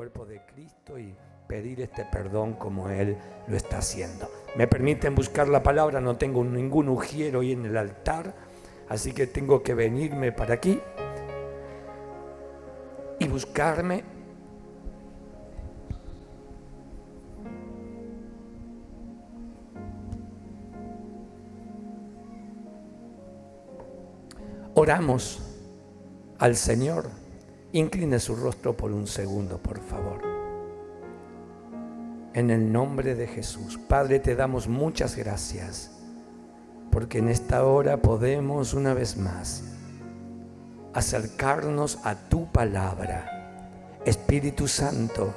cuerpo de Cristo y pedir este perdón como Él lo está haciendo. Me permiten buscar la palabra, no tengo ningún ujiero hoy en el altar, así que tengo que venirme para aquí y buscarme. Oramos al Señor. Incline su rostro por un segundo, por favor. En el nombre de Jesús. Padre, te damos muchas gracias, porque en esta hora podemos una vez más acercarnos a tu palabra. Espíritu Santo,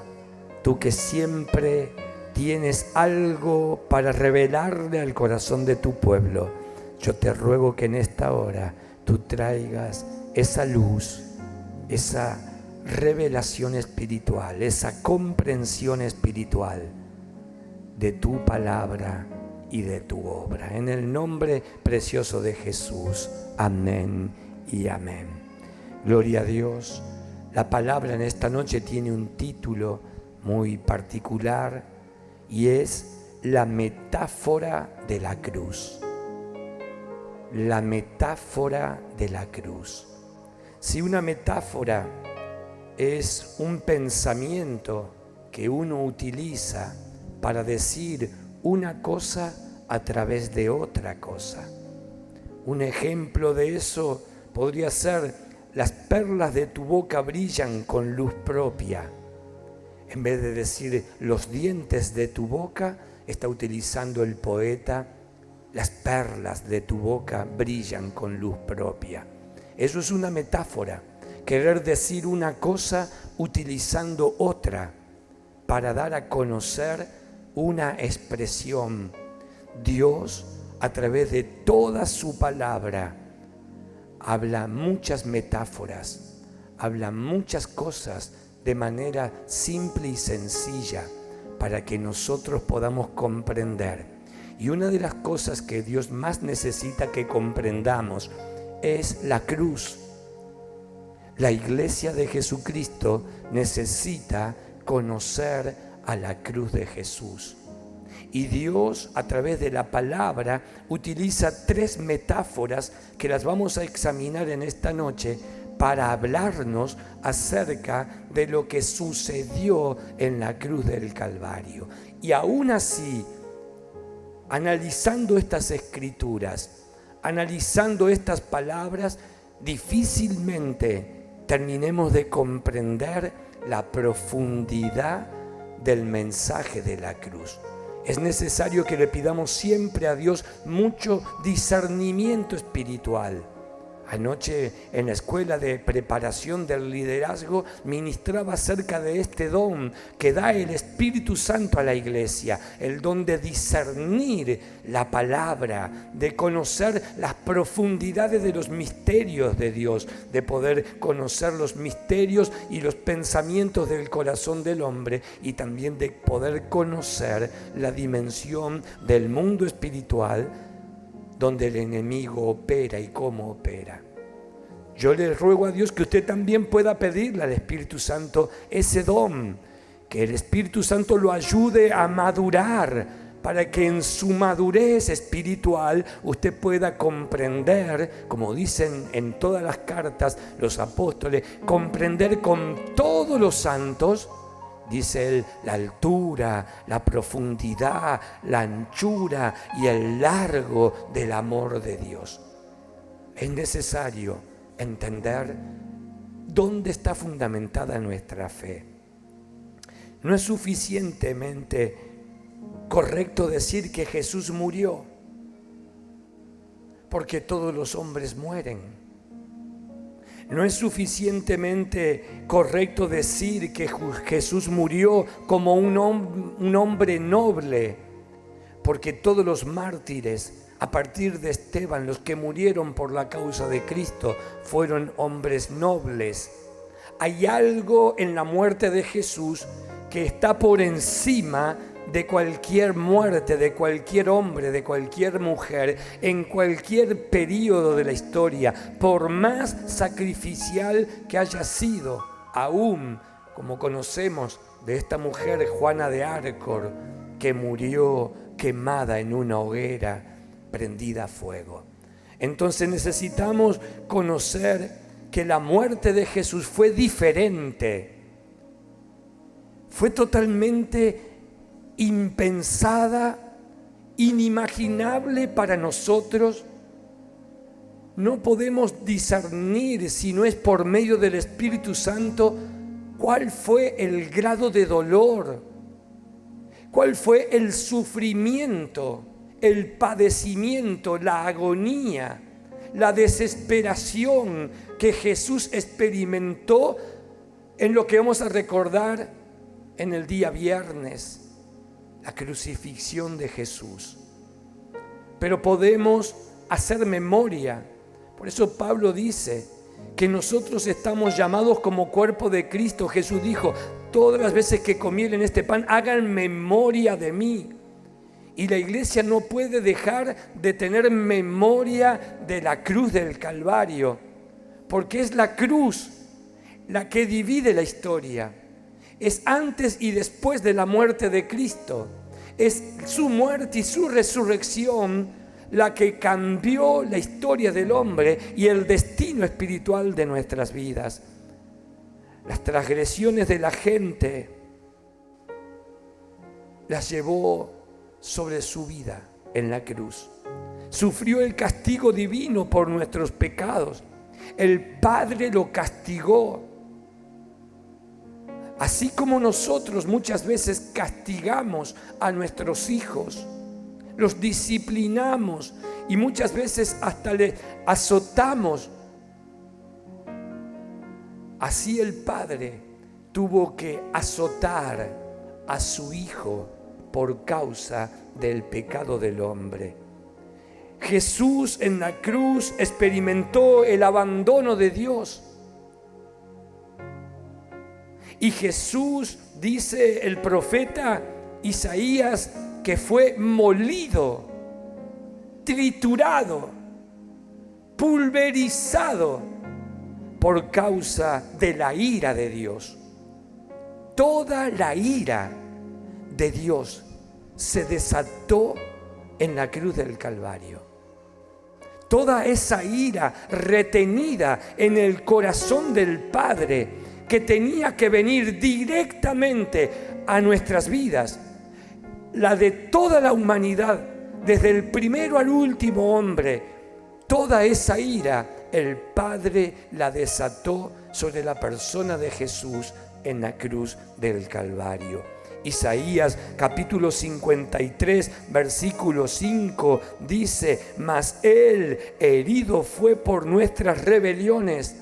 tú que siempre tienes algo para revelarle al corazón de tu pueblo, yo te ruego que en esta hora tú traigas esa luz, esa revelación espiritual, esa comprensión espiritual de tu palabra y de tu obra. En el nombre precioso de Jesús. Amén y amén. Gloria a Dios. La palabra en esta noche tiene un título muy particular y es la metáfora de la cruz. La metáfora de la cruz. Si una metáfora es un pensamiento que uno utiliza para decir una cosa a través de otra cosa. Un ejemplo de eso podría ser: las perlas de tu boca brillan con luz propia. En vez de decir los dientes de tu boca, está utilizando el poeta: las perlas de tu boca brillan con luz propia. Eso es una metáfora, querer decir una cosa utilizando otra para dar a conocer una expresión. Dios, a través de toda su palabra, habla muchas metáforas, habla muchas cosas de manera simple y sencilla para que nosotros podamos comprender. Y una de las cosas que Dios más necesita que comprendamos es la cruz. La iglesia de Jesucristo necesita conocer a la cruz de Jesús. Y Dios, a través de la palabra, utiliza 3 metáforas que las vamos a examinar en esta noche para hablarnos acerca de lo que sucedió en la cruz del Calvario. Y aún así, analizando estas escrituras, analizando estas palabras, difícilmente terminemos de comprender la profundidad del mensaje de la cruz. Es necesario que le pidamos siempre a Dios mucho discernimiento espiritual. Anoche en la escuela de preparación del liderazgo ministraba acerca de este don que da el Espíritu Santo a la iglesia, el don de discernir la palabra, de conocer las profundidades de los misterios de Dios, de poder conocer los misterios y los pensamientos del corazón del hombre y también de poder conocer la dimensión del mundo espiritual donde el enemigo opera y cómo opera. Yo le ruego a Dios que usted también pueda pedirle al Espíritu Santo ese don, que el Espíritu Santo lo ayude a madurar, para que en su madurez espiritual usted pueda comprender, como dicen en todas las cartas los apóstoles, comprender con todos los santos, dice él, la altura, la profundidad, la anchura y el largo del amor de Dios. Es necesario entender dónde está fundamentada nuestra fe. No es suficientemente correcto decir que Jesús murió, porque todos los hombres mueren. No es suficientemente correcto decir que Jesús murió como un hombre noble, porque todos los mártires, a partir de Esteban, los que murieron por la causa de Cristo, fueron hombres nobles. Hay algo en la muerte de Jesús que está por encima de cualquier muerte, de cualquier hombre, de cualquier mujer, en cualquier periodo de la historia, por más sacrificial que haya sido, aún como conocemos de esta mujer Juana de Arcor, que murió quemada en una hoguera prendida a fuego. Entonces necesitamos conocer que la muerte de Jesús fue diferente, fue totalmente impensada, inimaginable para nosotros. No podemos discernir, si no es por medio del Espíritu Santo, cuál fue el grado de dolor, cuál fue el sufrimiento, el padecimiento, la agonía, la desesperación que Jesús experimentó en lo que vamos a recordar en el día viernes, la crucifixión de Jesús. Pero podemos hacer memoria. Por eso Pablo dice que nosotros estamos llamados como cuerpo de Cristo. Jesús dijo: todas las veces que comieren este pan, hagan memoria de mí. Y la iglesia no puede dejar de tener memoria de la cruz del Calvario, porque es la cruz la que divide la historia. Es antes y después de la muerte de Cristo. Es su muerte y su resurrección la que cambió la historia del hombre y el destino espiritual de nuestras vidas. Las transgresiones de la gente las llevó sobre su vida en la cruz. Sufrió el castigo divino por nuestros pecados. El Padre lo castigó. Así como nosotros muchas veces castigamos a nuestros hijos, los disciplinamos y muchas veces hasta le azotamos, así el Padre tuvo que azotar a su Hijo por causa del pecado del hombre. Jesús en la cruz experimentó el abandono de Dios. Y Jesús, dice el profeta Isaías, que fue molido, triturado, pulverizado por causa de la ira de Dios. Toda la ira de Dios se desató en la cruz del Calvario. Toda esa ira retenida en el corazón del Padre, que tenía que venir directamente a nuestras vidas, la de toda la humanidad, desde el primero al último hombre, toda esa ira el Padre la desató sobre la persona de Jesús en la cruz del Calvario. Isaías capítulo 53 versículo 5 dice: mas Él herido fue por nuestras rebeliones,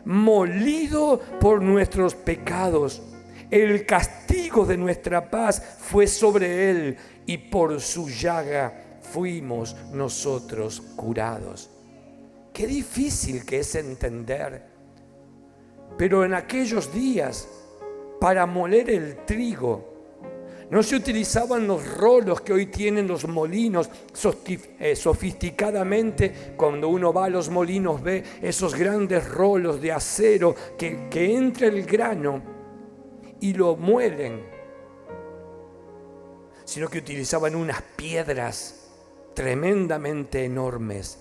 molido por nuestros pecados. El castigo de nuestra paz fue sobre Él, y por su llaga fuimos nosotros curados. Qué difícil que es entender. Pero en aquellos días, para moler el trigo, no se utilizaban los rolos que hoy tienen los molinos sofisticadamente. Cuando uno va a los molinos ve esos grandes rolos de acero que entra el grano y lo muelen, sino que utilizaban unas piedras tremendamente enormes,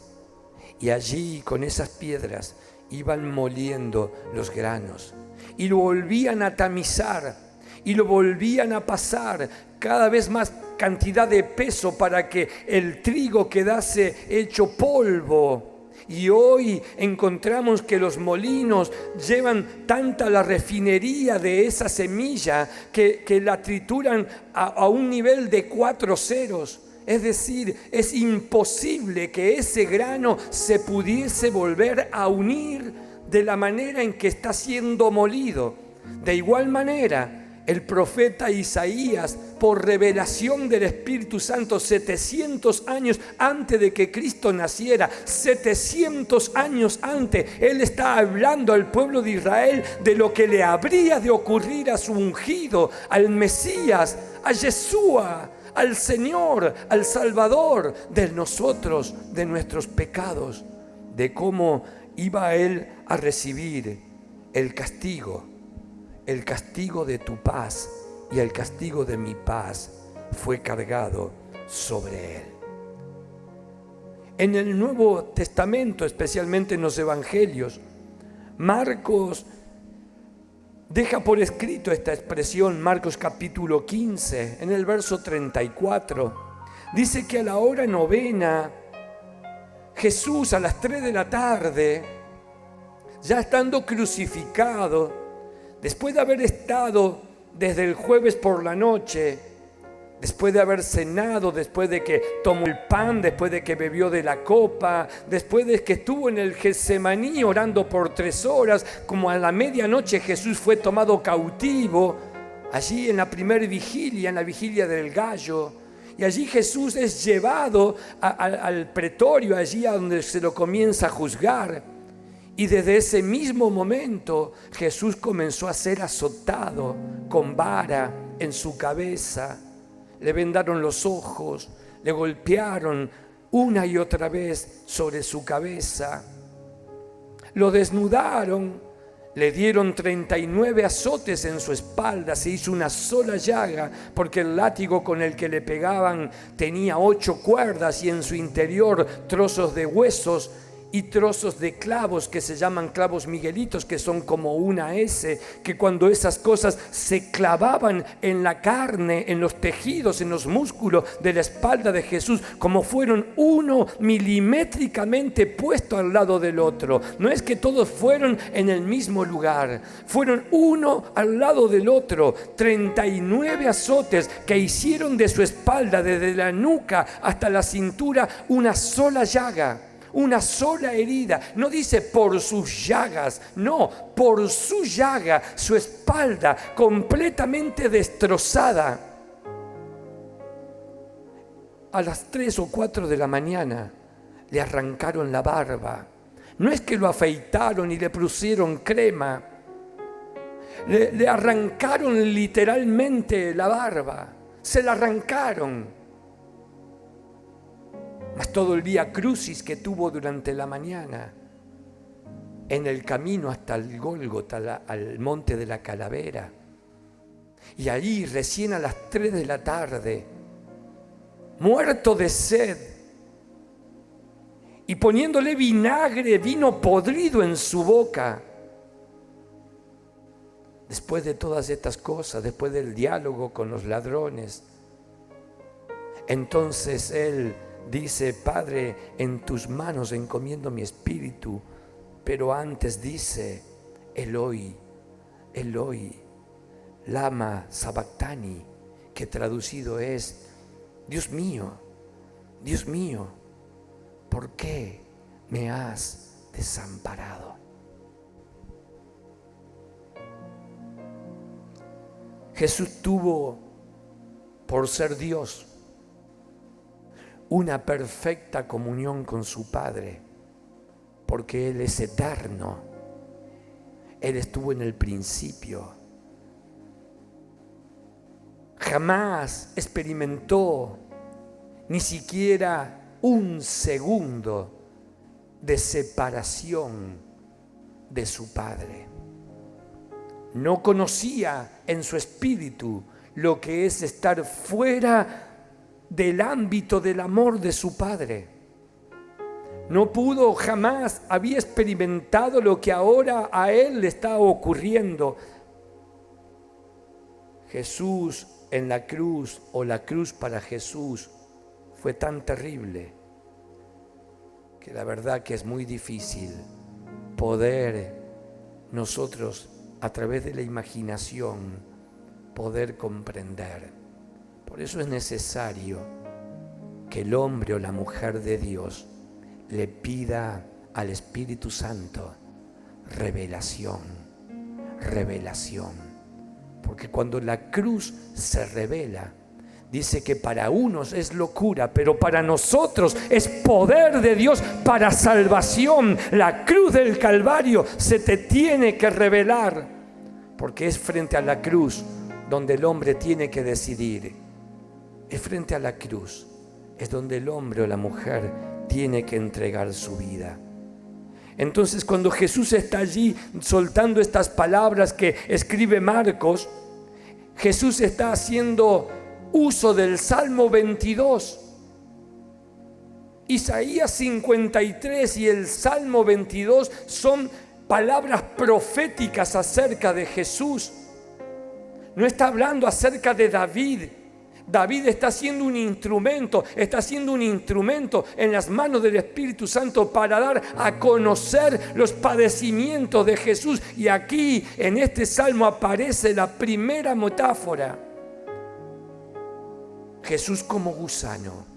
y allí con esas piedras iban moliendo los granos y lo volvían a tamizar y lo volvían a pasar cada vez más cantidad de peso para que el trigo quedase hecho polvo. Y hoy encontramos que los molinos llevan tanta la refinería de esa semilla que la trituran a un nivel de 4 ceros. Es decir, es imposible que ese grano se pudiese volver a unir de la manera en que está siendo molido. De igual manera, el profeta Isaías, por revelación del Espíritu Santo, 700 años antes de que Cristo naciera, 700 años antes, él está hablando al pueblo de Israel de lo que le habría de ocurrir a su ungido, al Mesías, a Yeshua, al Señor, al Salvador de nosotros, de nuestros pecados, de cómo iba él a recibir el castigo, el castigo de tu paz y el castigo de mi paz fue cargado sobre él. En el Nuevo Testamento, especialmente en los Evangelios, Marcos deja por escrito esta expresión. Marcos capítulo 15, en el verso 34, dice que a la hora novena, Jesús a las 3 de la tarde, ya estando crucificado, después de haber estado desde el jueves por la noche, después de haber cenado, después de que tomó el pan, después de que bebió de la copa, después de que estuvo en el Getsemaní orando por 3 horas, como a la medianoche Jesús fue tomado cautivo, allí en la primera vigilia, en la vigilia del gallo, y allí Jesús es llevado al pretorio, allí a donde se lo comienza a juzgar. Y desde ese mismo momento Jesús comenzó a ser azotado con vara en su cabeza. Le vendaron los ojos, le golpearon una y otra vez sobre su cabeza. Lo desnudaron, le dieron 39 azotes en su espalda, se hizo una sola llaga, porque el látigo con el que le pegaban tenía 8 cuerdas y en su interior trozos de huesos y trozos de clavos que se llaman clavos miguelitos, que son como una S, que cuando esas cosas se clavaban en la carne, en los tejidos, en los músculos de la espalda de Jesús, como fueron uno milimétricamente puesto al lado del otro. No es que todos fueron en el mismo lugar, fueron uno al lado del otro. 39 azotes que hicieron de su espalda, desde la nuca hasta la cintura, una sola llaga, una sola herida. No dice por sus llagas, no, por su llaga, su espalda completamente destrozada. A las 3 o 4 de la mañana le arrancaron la barba. No es que lo afeitaron y le pusieron crema, le arrancaron literalmente la barba, se la arrancaron. Mas todo el vía crucis que tuvo durante la mañana, en el camino hasta el Gólgota, al monte de la Calavera, y allí recién a las 3 de la tarde, muerto de sed, y poniéndole vinagre, vino podrido en su boca. Después de todas estas cosas, después del diálogo con los ladrones, entonces él dice: Padre, en tus manos encomiendo mi espíritu. Pero antes dice: Eloi, Eloi, lama sabactani, que traducido es: Dios mío, ¿por qué me has desamparado? Jesús tuvo, por ser Dios, una perfecta comunión con su Padre, porque Él es eterno. Él estuvo en el principio. Jamás experimentó ni siquiera un segundo de separación de su Padre. No conocía en su espíritu lo que es estar fuera del ámbito del amor de su Padre. No pudo, jamás había experimentado lo que ahora a él le está ocurriendo. Jesús en la cruz, o la cruz para Jesús, fue tan terrible que la verdad que es muy difícil poder nosotros, a través de la imaginación, poder comprender. Por eso es necesario que el hombre o la mujer de Dios le pida al Espíritu Santo revelación. Porque cuando la cruz se revela, dice que para unos es locura, pero para nosotros es poder de Dios para salvación. La cruz del Calvario se te tiene que revelar, porque es frente a la cruz donde el hombre tiene que decidir. Es frente a la cruz, es donde el hombre o la mujer tiene que entregar su vida. Entonces, cuando Jesús está allí soltando estas palabras que escribe Marcos, Jesús está haciendo uso del Salmo 22. Isaías 53 y el Salmo 22 son palabras proféticas acerca de Jesús. No está hablando acerca de David. David está siendo un instrumento en las manos del Espíritu Santo para dar a conocer los padecimientos de Jesús. Y aquí en este salmo aparece la primera metáfora: Jesús como gusano.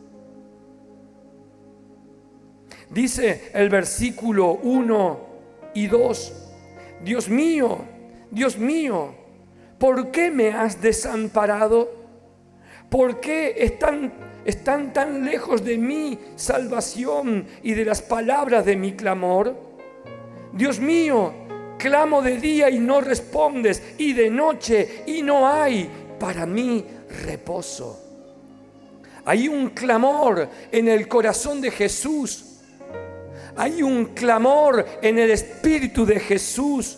Dice el versículo 1 y 2: Dios mío, ¿por qué me has desamparado? ¿Por qué están tan lejos de mi salvación y de las palabras de mi clamor? Dios mío, clamo de día y no respondes, y de noche y no hay para mí reposo. Hay un clamor en el corazón de Jesús. Hay un clamor en el Espíritu de Jesús.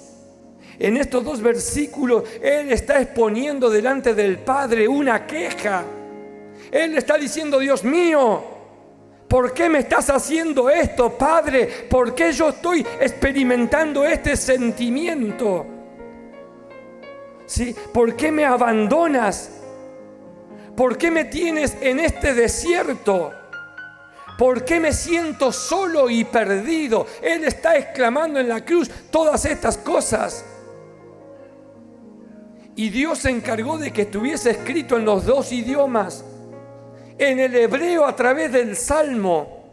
En estos dos versículos, Él está exponiendo delante del Padre una queja. Él está diciendo: Dios mío, ¿por qué me estás haciendo esto, Padre? ¿Por qué yo estoy experimentando este sentimiento? ¿Sí? ¿Por qué me abandonas? ¿Por qué me tienes en este desierto? ¿Por qué me siento solo y perdido? Él está exclamando en la cruz todas estas cosas. Y Dios se encargó de que estuviese escrito en los dos idiomas, en el hebreo a través del Salmo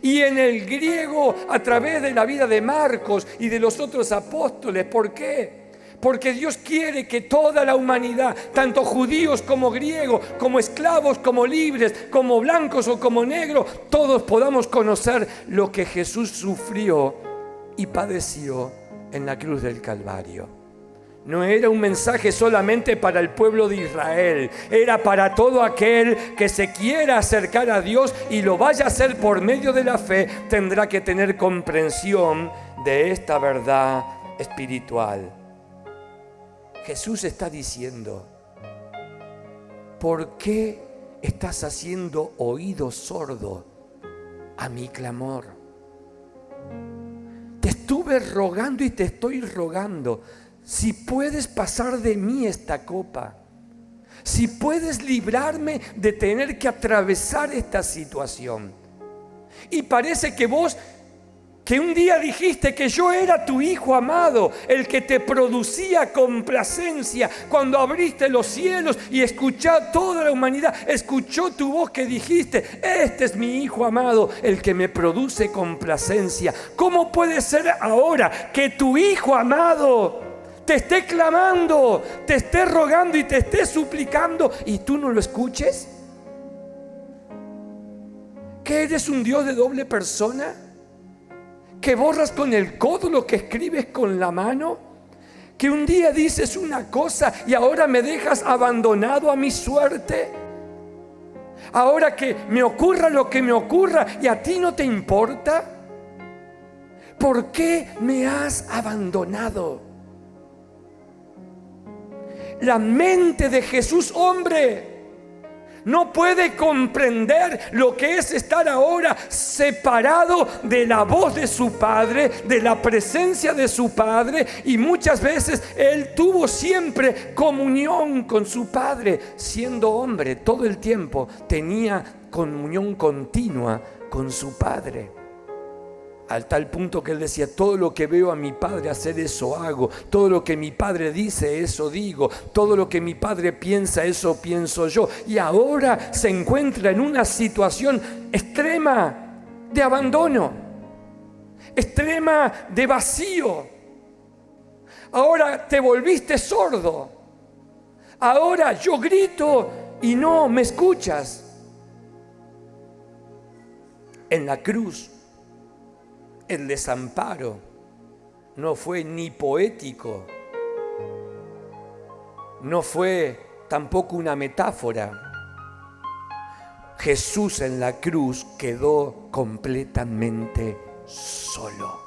y en el griego a través de la vida de Marcos y de los otros apóstoles. ¿Por qué? Porque Dios quiere que toda la humanidad, tanto judíos como griegos, como esclavos, como libres, como blancos o como negros, todos podamos conocer lo que Jesús sufrió y padeció en la cruz del Calvario. No era un mensaje solamente para el pueblo de Israel, era para todo aquel que se quiera acercar a Dios y lo vaya a hacer por medio de la fe. Tendrá que tener comprensión de esta verdad espiritual. Jesús está diciendo: ¿por qué estás haciendo oído sordo a mi clamor? Te estuve rogando y te estoy rogando. Si puedes pasar de mí esta copa, si puedes librarme de tener que atravesar esta situación. Y parece que vos, que un día dijiste que yo era tu hijo amado, el que te producía complacencia, cuando abriste los cielos y toda la humanidad escuchó tu voz que dijiste: este es mi hijo amado, el que me produce complacencia. ¿Cómo puede ser ahora que tu hijo amado te esté clamando, te esté rogando y te esté suplicando y tú no lo escuches? ¿Que eres un Dios de doble persona? ¿Que borras con el codo lo que escribes con la mano? ¿Que un día dices una cosa y ahora me dejas abandonado a mi suerte? Ahora que me ocurra lo que me ocurra y a ti no te importa. ¿Por qué me has abandonado? La mente de Jesús, hombre, no puede comprender lo que es estar ahora separado de la voz de su Padre, de la presencia de su Padre. Y muchas veces Él tuvo siempre comunión con su Padre. Siendo hombre, todo el tiempo tenía comunión continua con su Padre. Al tal punto que Él decía: todo lo que veo a mi Padre hacer, eso hago. Todo lo que mi Padre dice, eso digo. Todo lo que mi Padre piensa, eso pienso yo. Y ahora se encuentra en una situación extrema de abandono, extrema de vacío. Ahora te volviste sordo. Ahora yo grito y no me escuchas. En la cruz, el desamparo no fue ni poético, no fue tampoco una metáfora. Jesús en la cruz quedó completamente solo.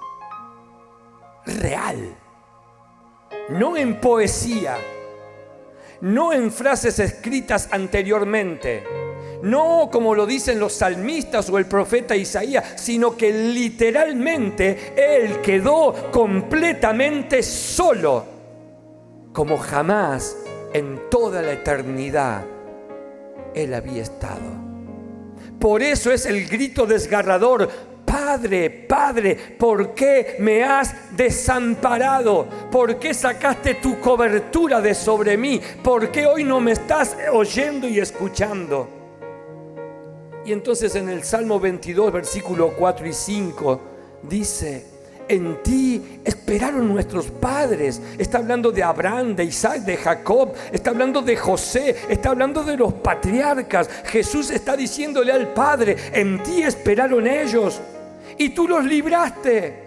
real, no en poesía, no en frases escritas anteriormente, no como lo dicen los salmistas o el profeta Isaías, sino que literalmente Él quedó completamente solo, como jamás en toda la eternidad Él había estado. Por eso es el grito desgarrador: Padre, Padre, ¿por qué me has desamparado? ¿Por qué sacaste tu cobertura de sobre mí? ¿Por qué hoy no me estás oyendo y escuchando? Y entonces en el Salmo 22, versículo 4 y 5, dice: en ti esperaron nuestros padres. Está hablando de Abraham, de Isaac, de Jacob. Está hablando de José. Está hablando de los patriarcas. Jesús está diciéndole al Padre: en ti esperaron ellos y tú los libraste.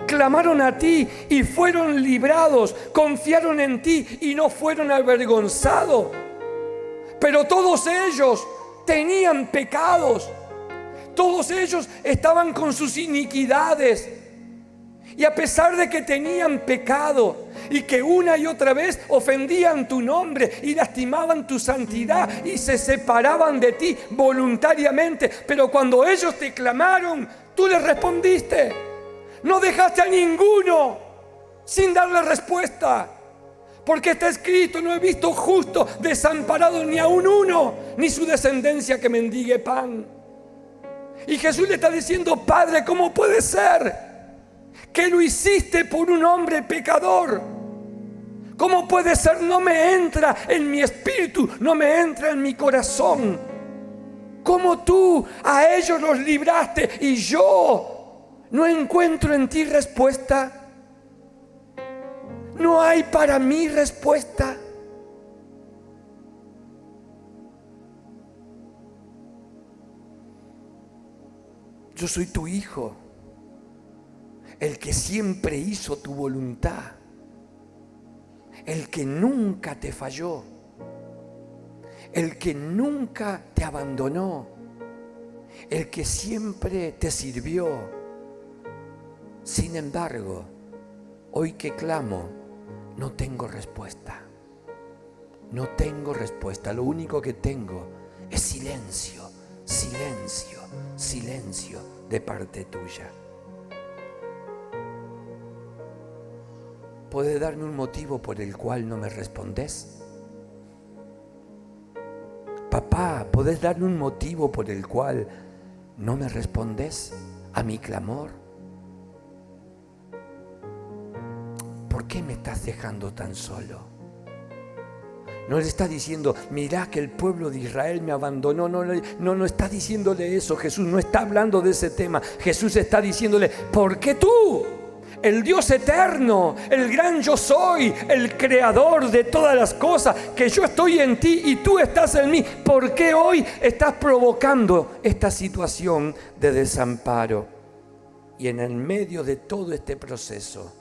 Clamaron a ti y fueron librados. Confiaron en ti y no fueron avergonzados. Pero todos ellos tenían pecados. Todos ellos estaban con sus iniquidades. Y a pesar de que tenían pecado y que una y otra vez ofendían tu nombre y lastimaban tu santidad y se separaban de ti voluntariamente, pero cuando ellos te clamaron, tú les respondiste. No dejaste a ninguno sin darle respuesta. Porque está escrito: no he visto justo desamparado ni aun uno, ni su descendencia que mendigue pan. Y Jesús le está diciendo: Padre, ¿cómo puede ser que lo hiciste por un hombre pecador? ¿Cómo puede ser? No me entra en mi espíritu, no me entra en mi corazón. ¿Cómo tú a ellos los libraste y yo no encuentro en ti respuesta? ¿No hay para mí respuesta? Yo soy tu hijo, el que siempre hizo tu voluntad, el que nunca te falló, el que nunca te abandonó, el que siempre te sirvió. Sin embargo, hoy que clamo, no tengo respuesta. No tengo respuesta. Lo único que tengo es silencio, silencio, silencio de parte tuya. ¿Puedes darme un motivo por el cual no me respondes? Papá, ¿podés darme un motivo por el cual no me respondes a mi clamor? ¿Por qué me estás dejando tan solo? No le está diciendo: mirá que el pueblo de Israel me abandonó. No está diciéndole eso. Jesús no está hablando de ese tema. Jesús está diciéndole: ¿por qué tú, el Dios eterno, el gran yo soy, el creador de todas las cosas, que yo estoy en ti y tú estás en mí, por qué hoy estás provocando esta situación de desamparo? Y en el medio de todo este proceso,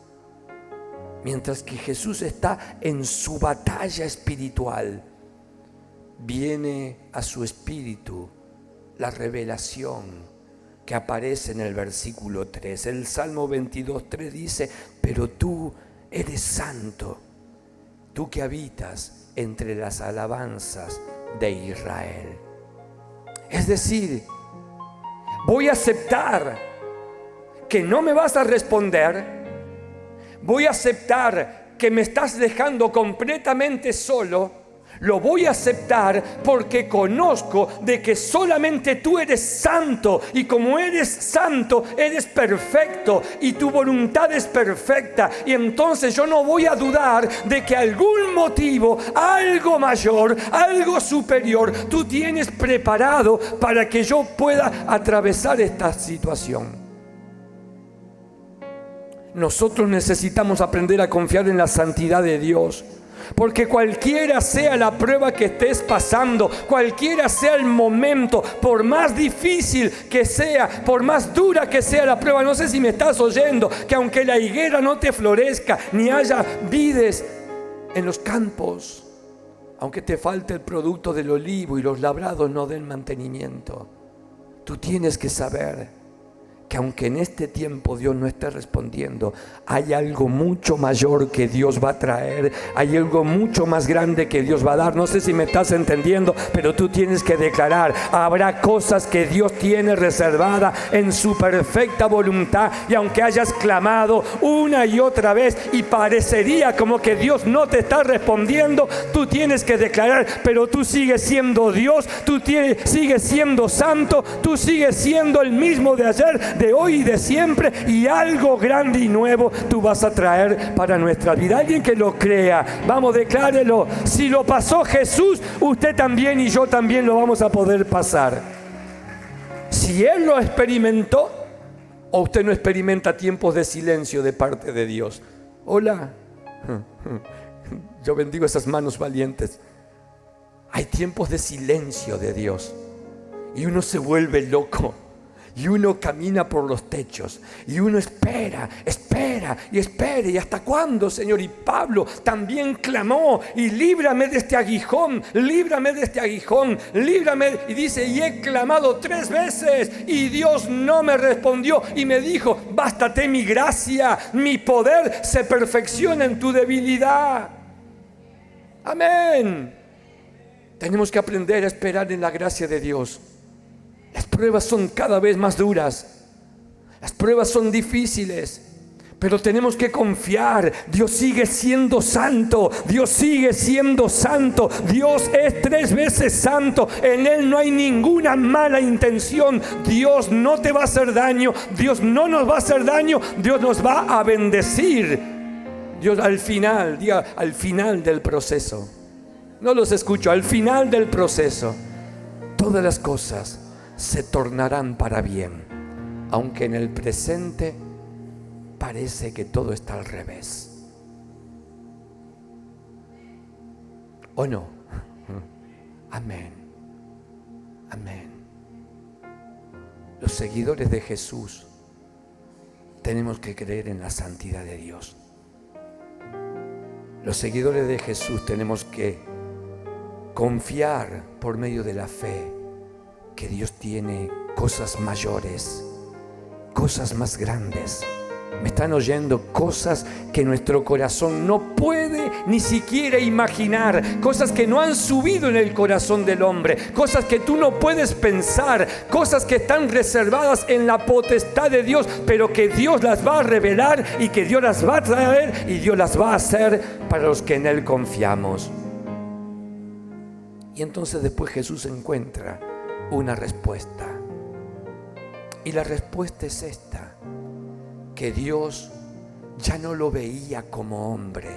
mientras que Jesús está en su batalla espiritual, viene a su espíritu la revelación que aparece en el versículo 3. El Salmo 22:3 dice: pero tú eres santo, tú que habitas entre las alabanzas de Israel. Es decir, voy a aceptar que no me vas a responder. Voy a aceptar que me estás dejando completamente solo. Lo voy a aceptar porque conozco de que solamente tú eres santo, y como eres santo, eres perfecto y tu voluntad es perfecta. Y entonces yo no voy a dudar de que algún motivo, algo mayor, algo superior, tú tienes preparado para que yo pueda atravesar esta situación. Nosotros necesitamos aprender a confiar en la santidad de Dios. Porque cualquiera sea la prueba que estés pasando, cualquiera sea el momento, por más difícil que sea, por más dura que sea la prueba, no sé si me estás oyendo, que aunque la higuera no te florezca, ni haya vides en los campos, aunque te falte el producto del olivo y los labrados no den mantenimiento, tú tienes que saber que aunque en este tiempo Dios no esté respondiendo, hay algo mucho mayor que Dios va a traer, hay algo mucho más grande que Dios va a dar. No sé si me estás entendiendo, pero tú tienes que declarar: habrá cosas que Dios tiene reservada en su perfecta voluntad, y aunque hayas clamado una y otra vez y parecería como que Dios no te está respondiendo, tú tienes que declarar: pero tú sigues siendo Dios, tú sigues siendo santo, tú sigues siendo el mismo de ayer, de hoy y de siempre, y algo grande y nuevo tú vas a traer para nuestra vida. Alguien que lo crea, vamos, declárelo. Si lo pasó Jesús, usted también y yo también lo vamos a poder pasar. Si Él lo experimentó, o usted no experimenta tiempos de silencio de parte de Dios. Hola, yo bendigo esas manos valientes. Hay tiempos de silencio de Dios y uno se vuelve loco. Y uno camina por los techos y uno espera y espera. ¿Y hasta cuándo, Señor? Y Pablo también clamó: y líbrame de este aguijón, líbrame de este aguijón, líbrame. Y dice: y he clamado 3 veces y Dios no me respondió. Y me dijo: bástate mi gracia, mi poder se perfecciona en tu debilidad. Amén. Tenemos que aprender a esperar en la gracia de Dios. Las pruebas son cada vez más duras, las pruebas son difíciles, pero tenemos que confiar. Dios sigue siendo santo, Dios sigue siendo santo, Dios es 3 veces santo, en Él no hay ninguna mala intención. Dios no te va a hacer daño, Dios no nos va a hacer daño, Dios nos va a bendecir. Dios al final, diga al final del proceso, no los escucho, al final del proceso, todas las cosas se tornarán para bien, aunque en el presente parece que todo está al revés. ¿O no? Amén. Amén. Los seguidores de Jesús tenemos que creer en la santidad de Dios. Los seguidores de Jesús tenemos que confiar por medio de la fe que Dios tiene cosas mayores, cosas más grandes. ¿Me están oyendo? Cosas que nuestro corazón no puede ni siquiera imaginar, cosas que no han subido en el corazón del hombre, cosas que tú no puedes pensar, cosas que están reservadas en la potestad de Dios, pero que Dios las va a revelar y que Dios las va a traer y Dios las va a hacer para los que en Él confiamos. Y entonces después Jesús encuentra una respuesta, y la respuesta es esta: que Dios ya no lo veía como hombre,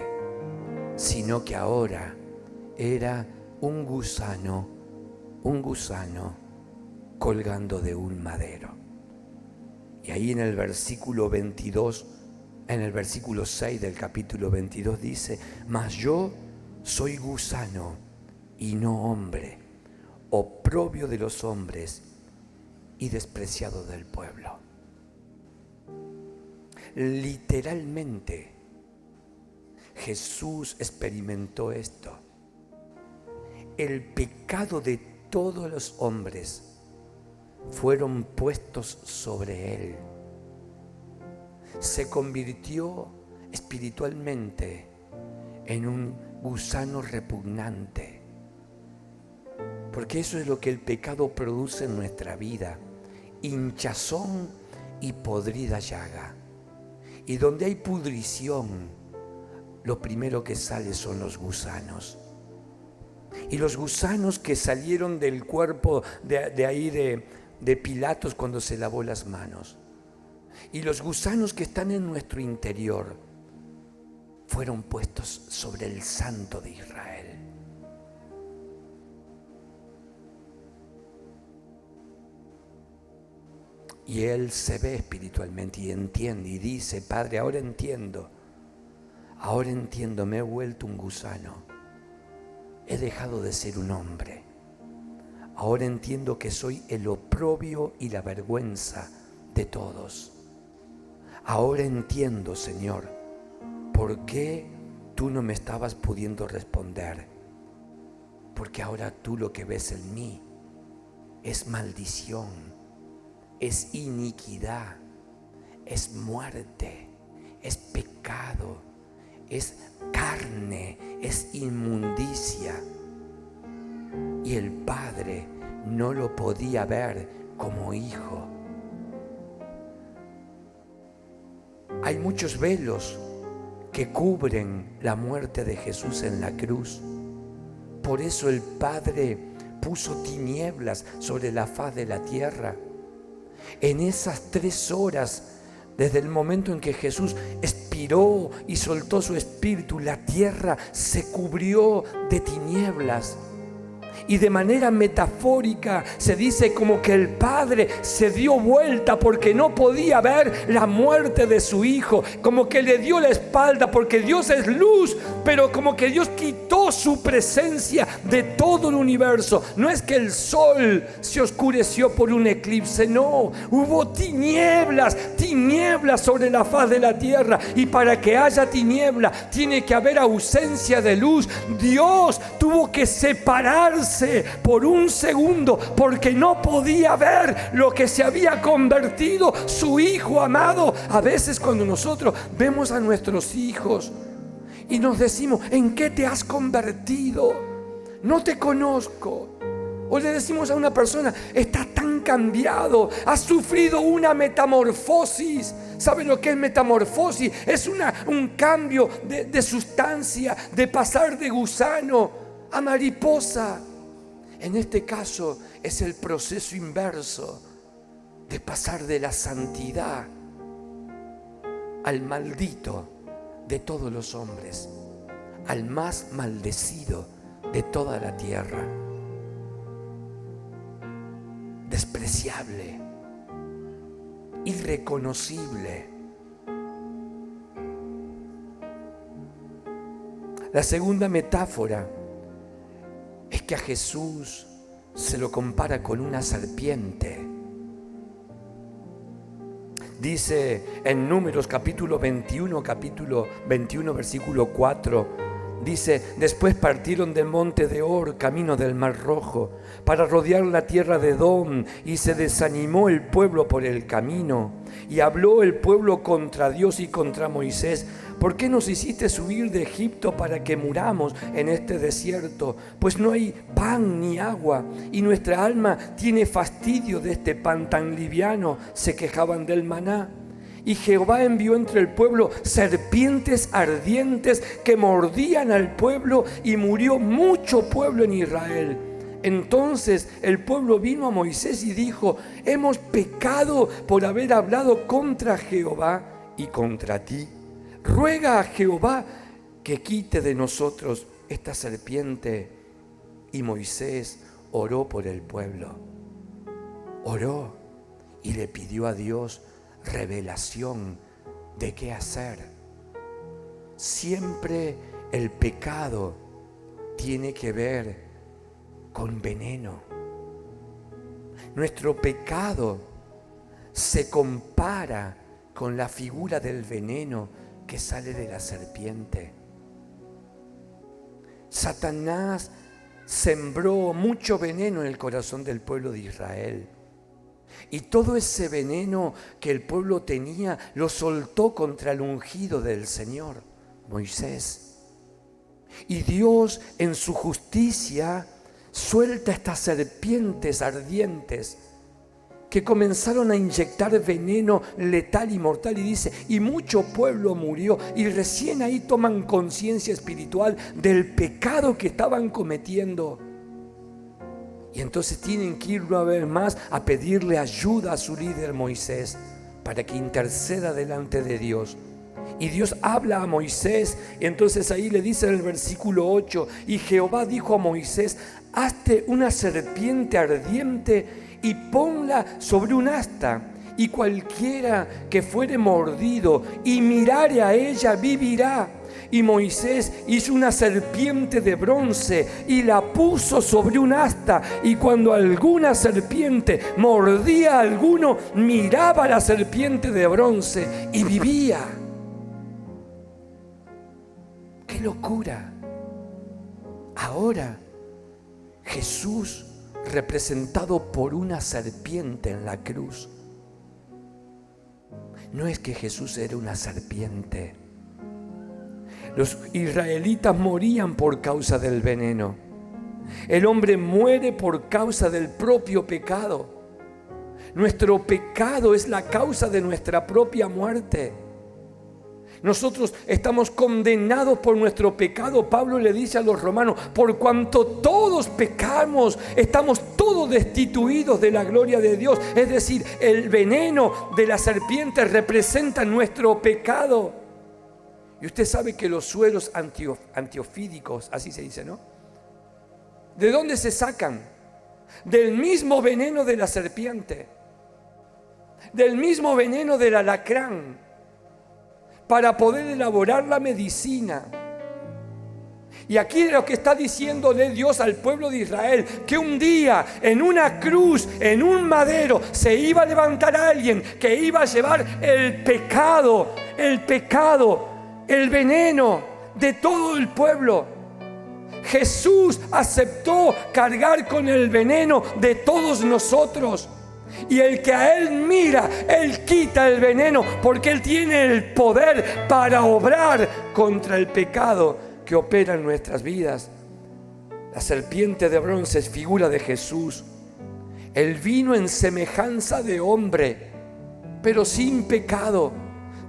sino que ahora era un gusano colgando de un madero. Y ahí en el versículo 22, en el versículo 6 del capítulo 22 dice: mas yo soy gusano y no hombre, oprobio de los hombres y despreciado del pueblo. Literalmente, Jesús experimentó esto. El pecado de todos los hombres fueron puestos sobre Él. Se convirtió espiritualmente en un gusano repugnante. Porque eso es lo que el pecado produce en nuestra vida: hinchazón y podrida llaga. Y donde hay pudrición, lo primero que sale son los gusanos. Y los gusanos que salieron del cuerpo de Pilatos cuando se lavó las manos, y los gusanos que están en nuestro interior, fueron puestos sobre el Santo de Israel. Y Él se ve espiritualmente y entiende y dice: Padre, ahora entiendo, me he vuelto un gusano, he dejado de ser un hombre, ahora entiendo que soy el oprobio y la vergüenza de todos. Ahora entiendo, Señor, por qué tú no me estabas pudiendo responder, porque ahora tú lo que ves en mí es maldición, es iniquidad, es muerte, es pecado, es carne, es inmundicia. Y el Padre no lo podía ver como hijo. Hay muchos velos que cubren la muerte de Jesús en la cruz. Por eso el Padre puso tinieblas sobre la faz de la tierra. En esas 3 horas, desde el momento en que Jesús expiró y soltó su espíritu, la tierra se cubrió de tinieblas. Y de manera metafórica se dice como que el Padre se dio vuelta porque no podía ver la muerte de su Hijo, como que le dio la espalda porque Dios es luz, pero como que Dios quitó su presencia de todo el universo. No es que el sol se oscureció por un eclipse, no, hubo tinieblas sobre la faz de la tierra, y para que haya tiniebla tiene que haber ausencia de luz. Dios tuvo que separarse por un segundo porque no podía ver lo que se había convertido su Hijo amado. A veces cuando nosotros vemos a nuestros hijos y nos decimos: ¿en qué te has convertido? No te conozco. O le decimos a una persona: está tan cambiado, has sufrido una metamorfosis. ¿Sabe lo que es metamorfosis? Es un cambio de sustancia, de pasar de gusano a mariposa. En este caso es el proceso inverso de pasar de la santidad al maldito de todos los hombres, al más maldecido de toda la tierra. Despreciable, irreconocible. La segunda metáfora es que a Jesús se lo compara con una serpiente. Dice en Números capítulo 21, versículo 4, dice: después partieron del monte de Or, camino del Mar Rojo, para rodear la tierra de Edom, y se desanimó el pueblo por el camino. Y habló el pueblo contra Dios y contra Moisés: ¿por qué nos hiciste subir de Egipto para que muramos en este desierto? Pues no hay pan ni agua, y nuestra alma tiene fastidio de este pan tan liviano. Se quejaban del maná. Y Jehová envió entre el pueblo serpientes ardientes que mordían al pueblo, y murió mucho pueblo en Israel. Entonces el pueblo vino a Moisés y dijo: hemos pecado por haber hablado contra Jehová y contra ti. Ruega a Jehová que quite de nosotros esta serpiente. Y Moisés oró por el pueblo. Oró y le pidió a Dios revelación de qué hacer. Siempre el pecado tiene que ver con veneno. Nuestro pecado se compara con la figura del veneno que sale de la serpiente. Satanás sembró mucho veneno en el corazón del pueblo de Israel. Y todo ese veneno que el pueblo tenía lo soltó contra el ungido del Señor, Moisés. Y Dios, en su justicia, suelta estas serpientes ardientes que comenzaron a inyectar veneno letal y mortal, y dice: y mucho pueblo murió. Y recién ahí toman conciencia espiritual del pecado que estaban cometiendo. Y entonces tienen que ir una vez más a pedirle ayuda a su líder Moisés para que interceda delante de Dios. Y Dios habla a Moisés, y entonces ahí le dice en el versículo 8: y Jehová dijo a Moisés: hazte una serpiente ardiente y ponla sobre un asta, y cualquiera que fuere mordido y mirare a ella vivirá. Y Moisés hizo una serpiente de bronce y la puso sobre un asta, y cuando alguna serpiente mordía a alguno, miraba a la serpiente de bronce y vivía. ¡Qué locura! Ahora Jesús, representado por una serpiente en la cruz, no es que Jesús era una serpiente. Los israelitas morían por causa del veneno. El hombre muere por causa del propio pecado. Nuestro pecado es la causa de nuestra propia muerte. Nosotros estamos condenados por nuestro pecado. Pablo le dice a los romanos: por cuanto todos pecamos, estamos todos destituidos de la gloria de Dios. Es decir, el veneno de la serpiente representa nuestro pecado. Y usted sabe que los sueros antiofídicos, así se dice, ¿no? ¿De dónde se sacan? Del mismo veneno de la serpiente, del mismo veneno del alacrán, para poder elaborar la medicina. Y aquí lo que está diciéndole Dios al pueblo de Israel, que un día en una cruz, en un madero, se iba a levantar alguien que iba a llevar el pecado, el veneno de todo el pueblo. Jesús aceptó cargar con el veneno de todos nosotros. Y el que a Él mira, Él quita el veneno, porque Él tiene el poder para obrar contra el pecado que opera en nuestras vidas. La serpiente de bronce es figura de Jesús. Él vino en semejanza de hombre, pero sin pecado,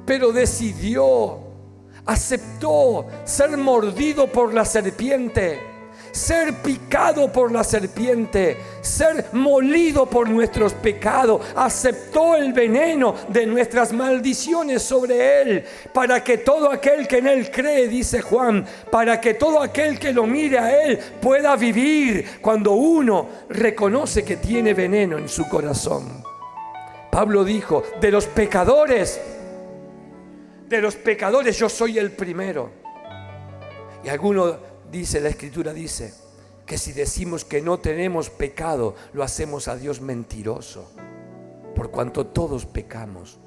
pero decidió, aceptó ser mordido por la serpiente, ser picado por la serpiente, ser molido por nuestros pecados. Aceptó el veneno de nuestras maldiciones sobre Él, para que todo aquel que en Él cree, dice Juan, para que todo aquel que lo mire a Él pueda vivir. Cuando uno reconoce que tiene veneno en su corazón. Pablo dijo: de los pecadores yo soy el primero. Y la Escritura dice que si decimos que no tenemos pecado, lo hacemos a Dios mentiroso, por cuanto todos pecamos.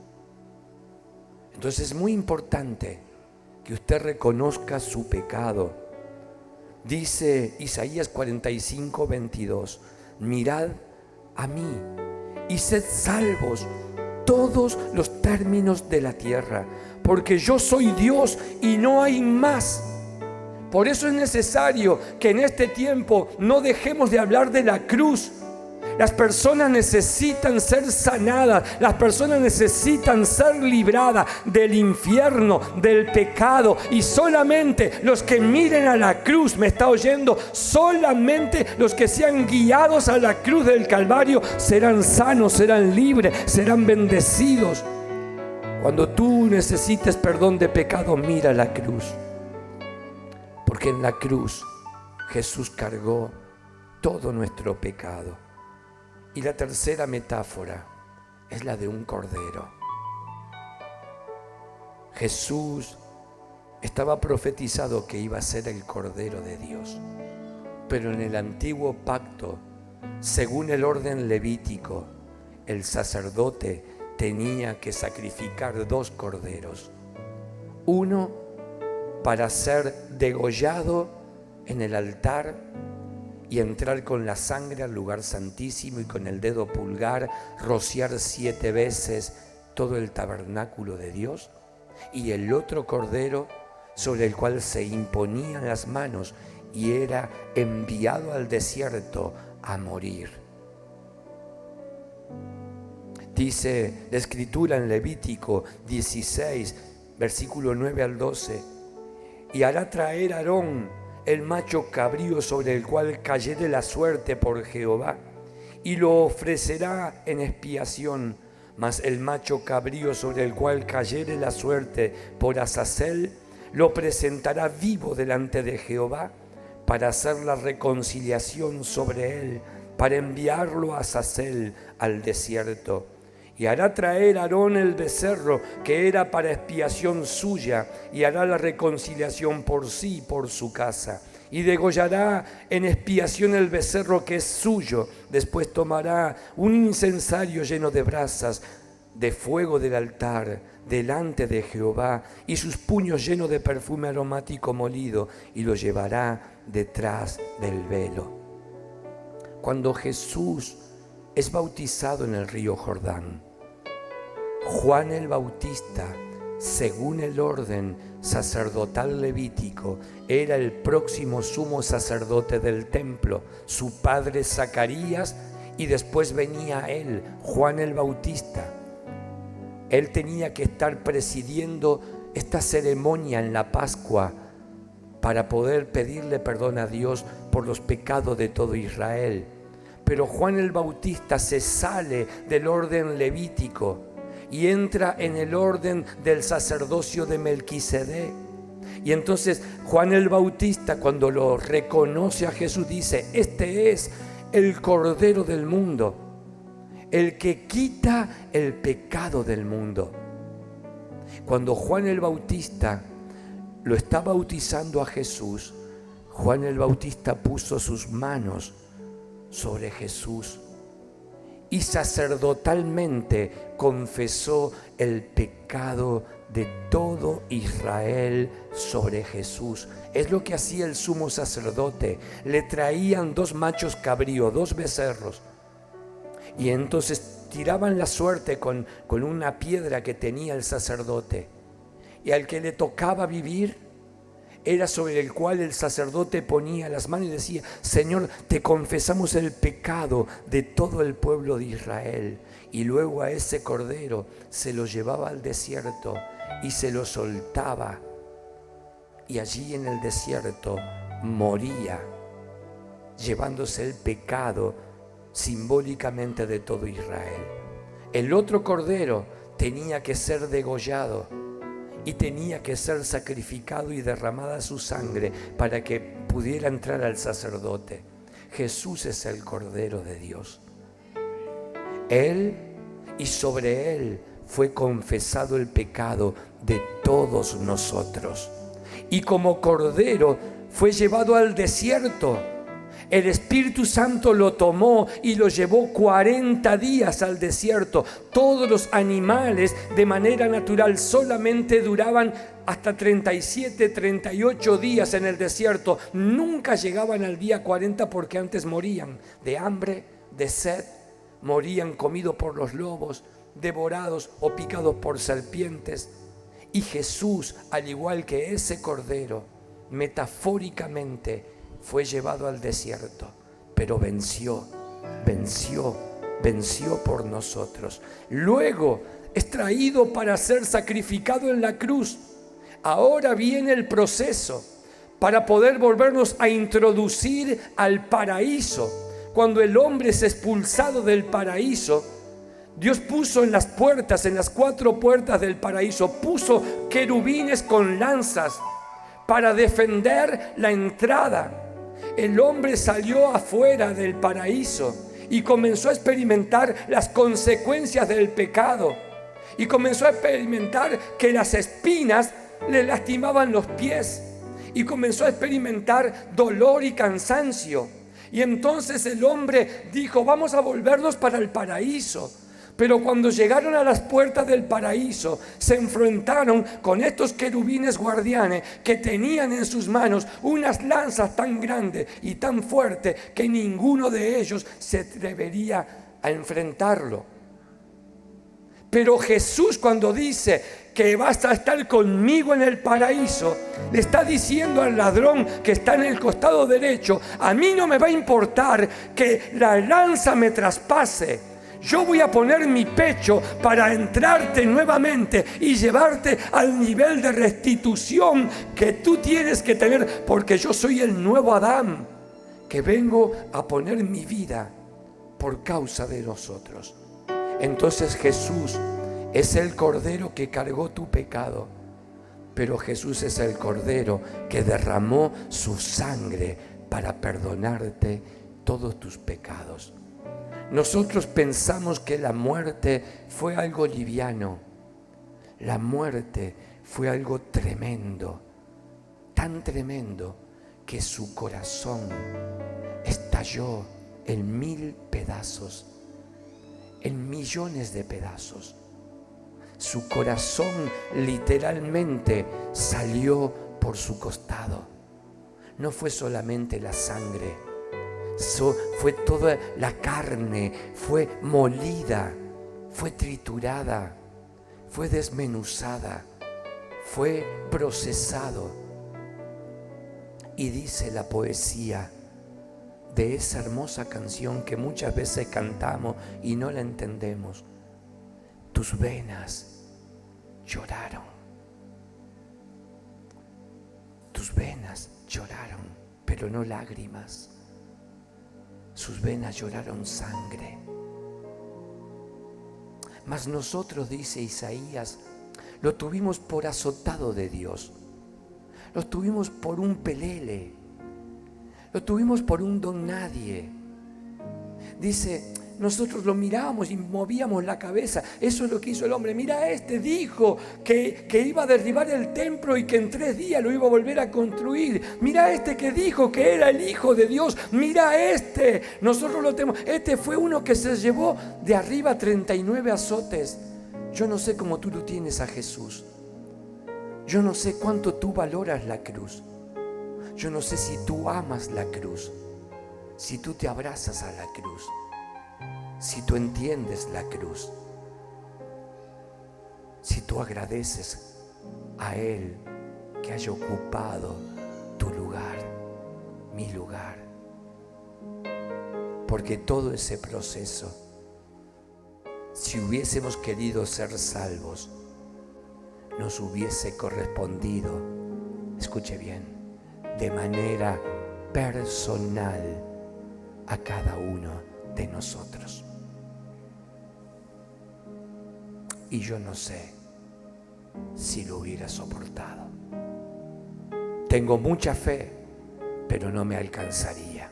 Entonces es muy importante que usted reconozca su pecado. Dice Isaías 45:22: mirad a mí y sed salvos todos los términos de la tierra, porque yo soy Dios y no hay más. Por eso es necesario que en este tiempo no dejemos de hablar de la cruz. Las personas necesitan ser sanadas, las personas necesitan ser libradas del infierno, del pecado. Y solamente los que miren a la cruz, ¿me está oyendo? Solamente los que sean guiados a la cruz del Calvario serán sanos, serán libres, serán bendecidos. Cuando tú necesites perdón de pecado, mira la cruz. Porque en la cruz Jesús cargó todo nuestro pecado. Y la tercera metáfora es la de un cordero. Jesús estaba profetizado que iba a ser el Cordero de Dios. Pero en el antiguo pacto, según el orden levítico, el sacerdote tenía que sacrificar 2 corderos. Uno para ser degollado en el altar y entrar con la sangre al lugar santísimo y con el dedo pulgar rociar 7 veces todo el tabernáculo de Dios. Y el otro cordero sobre el cual se imponían las manos y era enviado al desierto a morir. Dice la Escritura en Levítico 16, versículo 9 al 12: y hará traer Aarón el macho cabrío sobre el cual cayere la suerte por Jehová, y lo ofrecerá en expiación. Mas el macho cabrío sobre el cual cayere la suerte por Azazel, lo presentará vivo delante de Jehová, para hacer la reconciliación sobre él, para enviarlo a Azazel al desierto. Y hará traer Aarón el becerro que era para expiación suya, y hará la reconciliación por sí y por su casa. Y degollará en expiación el becerro que es suyo. Después tomará un incensario lleno de brasas de fuego del altar delante de Jehová, y sus puños llenos de perfume aromático molido, y lo llevará detrás del velo. Cuando Jesús es bautizado en el río Jordán, Juan el Bautista, según el orden sacerdotal levítico, era el próximo sumo sacerdote del templo, su padre Zacarías, y después venía él, Juan el Bautista. Él tenía que estar presidiendo esta ceremonia en la Pascua para poder pedirle perdón a Dios por los pecados de todo Israel. Pero Juan el Bautista se sale del orden levítico y entra en el orden del sacerdocio de Melquisedec. Y entonces Juan el Bautista, cuando lo reconoce a Jesús, dice: este es el Cordero del mundo, el que quita el pecado del mundo. Cuando Juan el Bautista lo está bautizando a Jesús, Juan el Bautista puso sus manos sobre Jesús y sacerdotalmente confesó el pecado de todo Israel sobre Jesús. Es lo que hacía el sumo sacerdote. Le traían 2 machos cabríos, 2 becerros, y entonces tiraban la suerte con una piedra que tenía el sacerdote, y al que le tocaba vivir era sobre el cual el sacerdote ponía las manos y decía: Señor, te confesamos el pecado de todo el pueblo de Israel. Y luego a ese cordero se lo llevaba al desierto y se lo soltaba, y allí en el desierto moría, llevándose el pecado simbólicamente de todo Israel. El otro cordero tenía que ser degollado y tenía que ser sacrificado y derramada su sangre para que pudiera entrar al sacerdote. Jesús es el Cordero de Dios. Él, y sobre Él fue confesado el pecado de todos nosotros. Y como Cordero fue llevado al desierto. El Espíritu Santo lo tomó y lo llevó 40 días al desierto. Todos los animales de manera natural solamente duraban hasta 37, 38 días en el desierto. Nunca llegaban al día 40 porque antes morían de hambre, de sed, morían comidos por los lobos, devorados o picados por serpientes. Y Jesús, al igual que ese cordero, metafóricamente fue llevado al desierto, pero venció por nosotros. Luego es traído para ser sacrificado en la cruz. Ahora viene el proceso para poder volvernos a introducir al paraíso. Cuando el hombre es expulsado del paraíso, Dios puso en las puertas, en las 4 puertas del paraíso, puso querubines con lanzas para defender la entrada. El hombre salió afuera del paraíso y comenzó a experimentar las consecuencias del pecado. Y comenzó a experimentar que las espinas le lastimaban los pies. Y comenzó a experimentar dolor y cansancio. Y entonces el hombre dijo: vamos a volvernos para el paraíso. Pero cuando llegaron a las puertas del paraíso, se enfrentaron con estos querubines guardianes que tenían en sus manos unas lanzas tan grandes y tan fuertes que ninguno de ellos se atrevería a enfrentarlo. Pero Jesús, cuando dice que vas a estar conmigo en el paraíso, le está diciendo al ladrón que está en el costado derecho: a mí no me va a importar que la lanza me traspase. Yo voy a poner mi pecho para entrarte nuevamente y llevarte al nivel de restitución que tú tienes que tener, porque yo soy el nuevo Adán, que vengo a poner mi vida por causa de nosotros. Entonces Jesús es el Cordero que cargó tu pecado, pero Jesús es el Cordero que derramó su sangre para perdonarte todos tus pecados. Nosotros pensamos que la muerte fue algo liviano. La muerte fue algo tremendo, tan tremendo que su corazón estalló en 1000 pedazos, en millones de pedazos. Su corazón literalmente salió por su costado. No fue solamente la sangre, fue toda la carne, fue molida, fue triturada, fue desmenuzada, fue procesado. Y dice la poesía de esa hermosa canción que muchas veces cantamos y no la entendemos: tus venas lloraron, tus venas lloraron, pero no lágrimas. Sus venas lloraron sangre. Mas nosotros, dice Isaías, lo tuvimos por azotado de Dios, lo tuvimos por un pelele, lo tuvimos por un don nadie. Dice, nosotros lo mirábamos y movíamos la cabeza. Eso es lo que hizo el hombre. Mira, este dijo que iba a derribar el templo y que en 3 días lo iba a volver a construir. Mira este que dijo que era el Hijo de Dios. Mira este, nosotros lo tenemos. Este fue uno que se llevó de arriba 39 azotes. Yo no sé cómo tú lo tienes a Jesús. Yo no sé cuánto tú valoras la cruz. Yo no sé si tú amas la cruz, si tú te abrazas a la cruz, si tú entiendes la cruz, si tú agradeces a Él que haya ocupado tu lugar, mi lugar. Porque todo ese proceso, si hubiésemos querido ser salvos, nos hubiese correspondido, escuche bien, de manera personal a cada uno de nosotros. Y yo no sé si lo hubiera soportado. Tengo mucha fe, pero no me alcanzaría.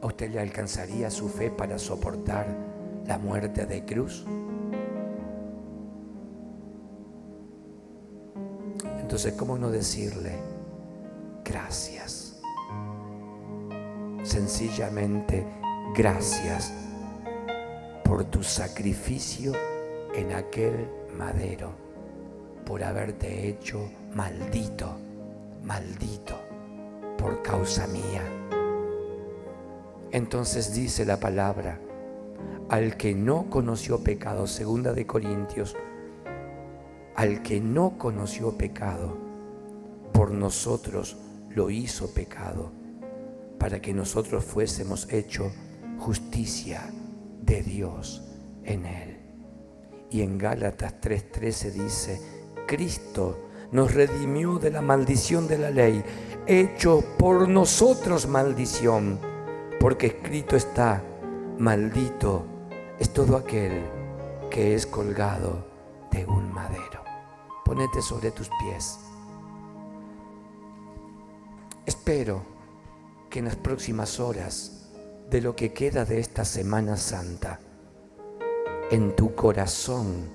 ¿A usted le alcanzaría su fe para soportar la muerte de cruz? Entonces, ¿cómo no decirle gracias? Sencillamente, gracias por tu sacrificio en aquel madero, por haberte hecho maldito, maldito, por causa mía. Entonces dice la palabra, al que no conoció pecado, 2 de Corintios, al que no conoció pecado, por nosotros lo hizo pecado, para que nosotros fuésemos hecho justicia de Dios en él. Y en Gálatas 3:13 dice, Cristo nos redimió de la maldición de la ley, hecho por nosotros maldición, porque escrito está, maldito es todo aquel que es colgado de un madero. Ponete sobre tus pies. Espero que en las próximas horas de lo que queda de esta Semana Santa, en tu corazón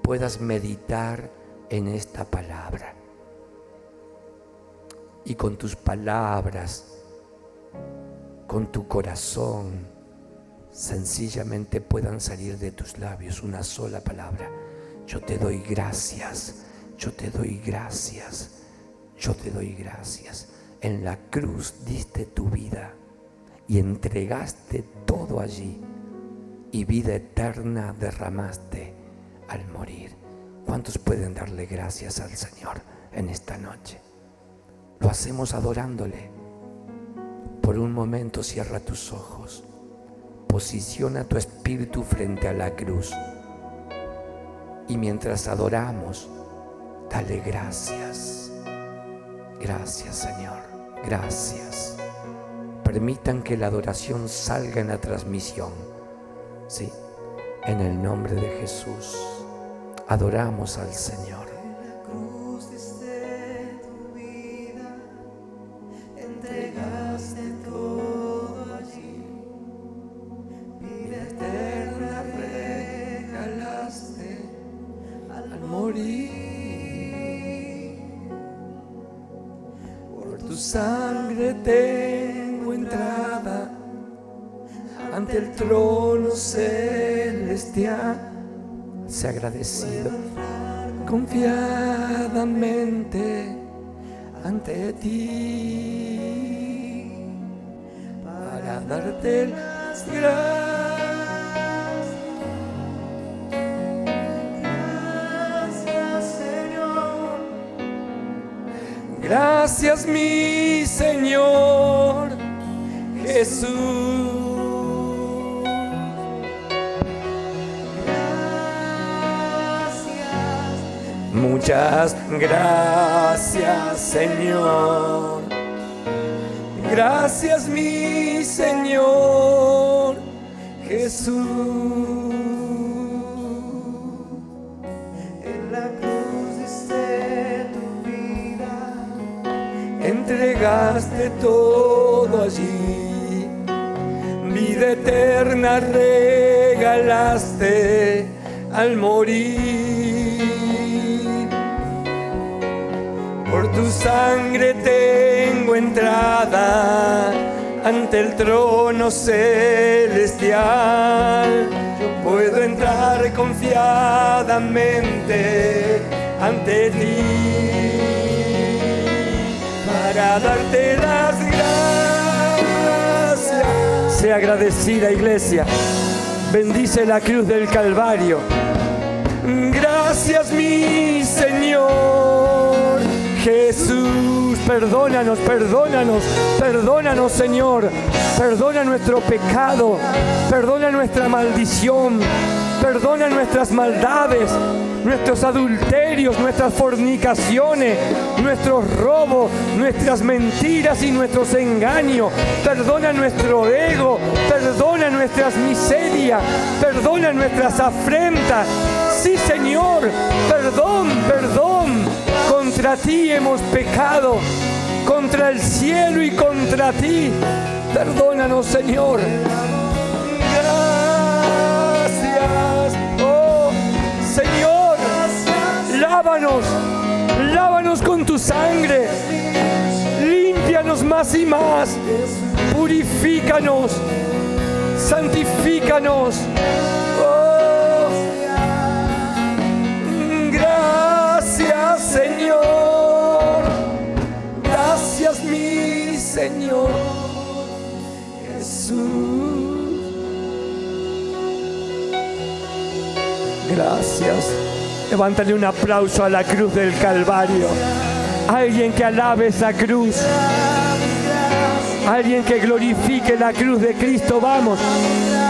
puedas meditar en esta palabra y con tus palabras, con tu corazón, sencillamente puedan salir de tus labios una sola palabra: yo te doy gracias, yo te doy gracias, yo te doy gracias. En la cruz diste tu vida y entregaste todo allí, y vida eterna derramaste al morir. ¿Cuántos pueden darle gracias al Señor en esta noche? Lo hacemos adorándole. Por un momento cierra tus ojos, posiciona tu espíritu frente a la cruz, y mientras adoramos, dale gracias. Gracias, Señor, gracias. Permitan que la adoración salga en la transmisión. Sí, en el nombre de Jesús, adoramos al Señor. Sangre tengo entrada ante el trono celestial. Sea agradecido confiadamente ante ti para darte las gracias. Gracias mi Señor Jesús. Gracias. Muchas gracias, Señor. Gracias mi Señor Jesús. Entregaste todo allí, vida eterna regalaste al morir. Por tu sangre tengo entrada ante el trono celestial. Yo puedo entrar confiadamente ante ti para darte las gracias. Sea agradecida, iglesia. Bendice la cruz del Calvario. Gracias mi Señor Jesús. Perdónanos, perdónanos, perdónanos, Señor. Perdona nuestro pecado, perdona nuestra maldición, perdona nuestras maldades, nuestros adulterios, nuestras fornicaciones, nuestros robos, nuestras mentiras y nuestros engaños. Perdona nuestro ego, perdona nuestras miserias, perdona nuestras afrentas. Sí, Señor, perdón, perdón. Contra ti hemos pecado, contra el cielo y contra ti. Perdónanos, Señor. Gracias, oh Señor. Lávanos, lávanos con tu sangre. Límpianos más y más. Purifícanos, santifícanos. Oh, gracias, Señor. Gracias, mi Señor Jesús. Gracias. Levántale un aplauso a la cruz del Calvario. Alguien que alabe esa cruz. Alguien que glorifique la cruz de Cristo. Vamos.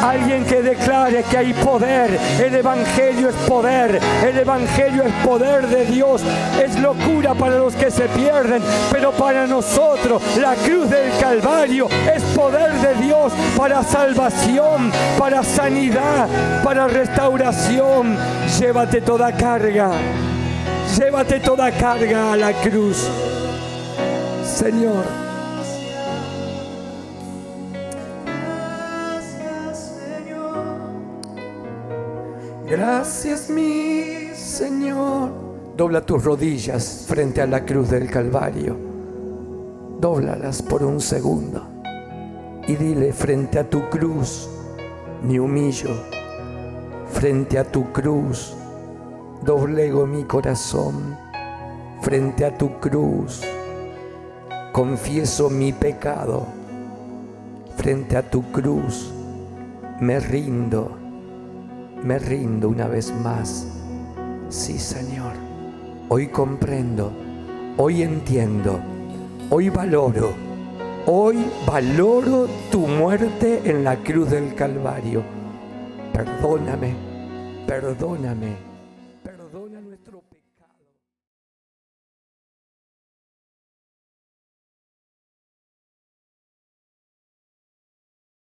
Alguien que declare que hay poder. El Evangelio es poder. El Evangelio es poder de Dios. Es locura para los que se pierden, pero para nosotros la cruz del Calvario es poder de Dios para salvación, para sanidad, para restauración. Llévate toda carga. Llévate toda carga a la cruz, Señor. Gracias, mi Señor. Dobla tus rodillas frente a la cruz del Calvario. Dóblalas por un segundo y dile: frente a tu cruz me humillo. Frente a tu cruz doblego mi corazón. Frente a tu cruz confieso mi pecado. Frente a tu cruz me rindo una vez más. Sí, Señor, hoy comprendo, hoy entiendo, hoy valoro tu muerte en la cruz del Calvario. Perdóname, perdóname.